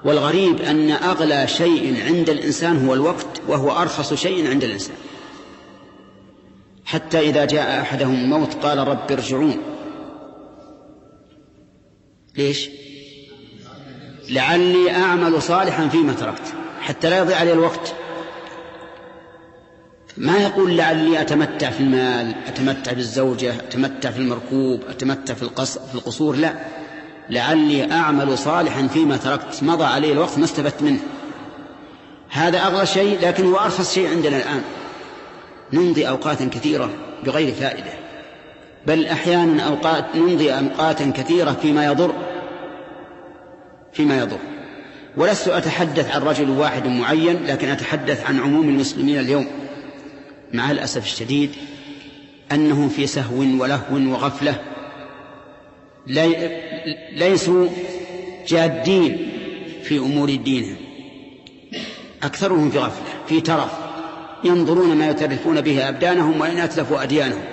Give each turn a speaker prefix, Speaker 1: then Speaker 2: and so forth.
Speaker 1: والغريب أن أغلى شيء عند الإنسان هو الوقت، وهو أرخص شيء عند الإنسان، حتى إذا جاء أحدهم الموت قال رب ارجعون. ليش؟ لعلي أعمل صالحا فيما تركت، حتى لا يضيع عليه الوقت. ما يقول لعلي أتمتع في المال، أتمتع بالزوجة، أتمتع في المركوب، أتمتع في القصور، لا، لعلي أعمل صالحا فيما تركت، مضى عليه الوقت ما استفدت منه. هذا أغلى شيء، لكن هو أرخص شيء عندنا الآن. نمضي أوقاتا كثيرة بغير فائدة، بل أحيانا نمضي أوقاتا كثيرة فيما يضر. ولست أتحدث عن رجل واحد معين، لكن أتحدث عن عموم المسلمين اليوم، مع الأسف الشديد أنهم في سهو ولهو وغفلة، ليسوا جادين في أمور دينهم، أكثرهم في غفلة، في ترف، ينظرون ما يترفون به أبدانهم وإن أتلفوا أديانهم.